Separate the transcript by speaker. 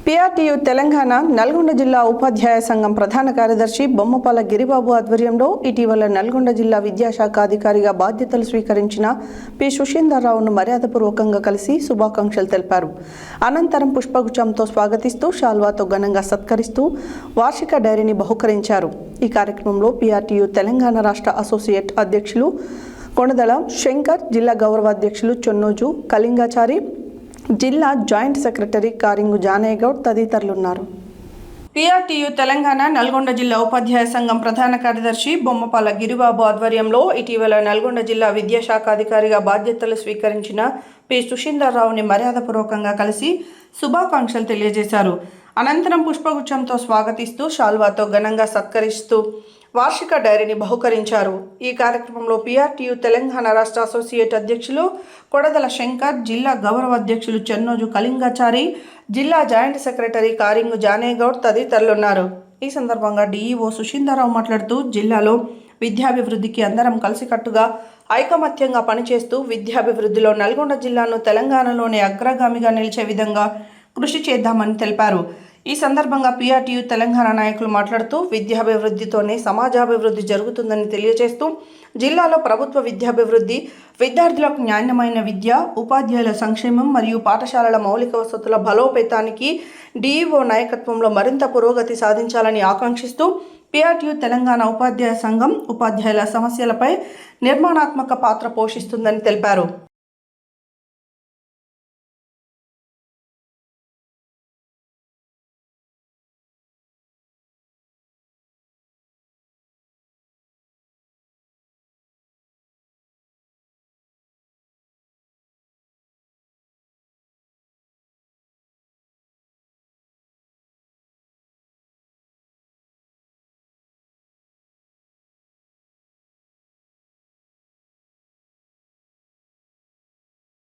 Speaker 1: PRTU Telangana Nalgonda జిల్లా ఉపాధ్యాయ సంఘం ప్రధాన కార్యదర్శి బొమ్మపాల గిరిబాబు ఆధ్వర్యంలో ఇటీవల నల్గొండ జిల్లా విద్యాశాఖ అధికారిగా బాధ్యతలు స్వీకరించిన పి సుషీందర్రావును మర్యాదపూర్వకంగా కలిసి శుభాకాంక్షలు తెలిపారు. అనంతరం పుష్పగుచ్చంతో స్వాగతిస్తూ శాల్వాతో ఘనంగా సత్కరిస్తూ వార్షిక డైరీని బహుకరించారు. ఈ కార్యక్రమంలో పిఆర్టీయు తెలంగాణ రాష్ట్ర అసోసియేట్ అధ్యక్షులు కొణదల శంకర్, జిల్లా గౌరవ అధ్యక్షులు చొన్నోజు కళింగాచారి, జిల్లా జాయింట్ సెక్రటరీ కారింగు జానయ్య గౌడ్ తదితరులున్నారు. పిఆర్టీయు తెలంగాణ నల్గొండ జిల్లా ఉపాధ్యాయ సంఘం ప్రధాన కార్యదర్శి బొమ్మపాల గిరిబాబు ఆధ్వర్యంలో ఇటీవల నల్గొండ జిల్లా విద్యాశాఖ అధికారిగా బాధ్యతలు స్వీకరించిన పి సుషీందర్రావుని మర్యాదపూర్వకంగా కలిసి శుభాకాంక్షలు తెలియజేశారు. అనంతరం పుష్పగుచ్చంతో స్వాగతిస్తూ శాల్వాతో ఘనంగా సత్కరిస్తూ వార్షిక డైరీని బహుకరించారు. ఈ కార్యక్రమంలో పిఆర్టీయు తెలంగాణ రాష్ట్ర అసోసియేట్ అధ్యక్షులు కొడదల శంకర్, జిల్లా గౌరవ అధ్యక్షులు చెన్నోజు కళింగాచారి, జిల్లా జాయింట్ సెక్రటరీ కారింగు జానయ్య గౌడ్ తదితరులున్నారు. ఈ సందర్భంగా డిఈఓ సుషీందర్రావు మాట్లాడుతూ జిల్లాలో విద్యాభివృద్ధికి అందరం కలిసికట్టుగా ఐకమత్యంగా పనిచేస్తూ విద్యాభివృద్ధిలో నల్గొండ జిల్లాను తెలంగాణలోనే అగ్రగామిగా నిలిచే విధంగా కృషి చేద్దామని తెలిపారు. ఈ సందర్భంగా పిఆర్టీయు తెలంగాణ నాయకులు మాట్లాడుతూ విద్యాభివృద్ధితోనే సమాజాభివృద్ధి జరుగుతుందని తెలియజేస్తూ జిల్లాలో ప్రభుత్వ విద్యాభివృద్ధి, విద్యార్థులకు నాణ్యమైన విద్య, ఉపాధ్యాయుల సంక్షేమం మరియు పాఠశాలల మౌలిక వసతుల బలోపేతానికి డిఈఓ నాయకత్వంలో మరింత పురోగతి సాధించాలని ఆకాంక్షిస్తూ పిఆర్టీయు తెలంగాణ ఉపాధ్యాయ సంఘం ఉపాధ్యాయుల సమస్యలపై నిర్మాణాత్మక పాత్ర పోషిస్తుందని తెలిపారు.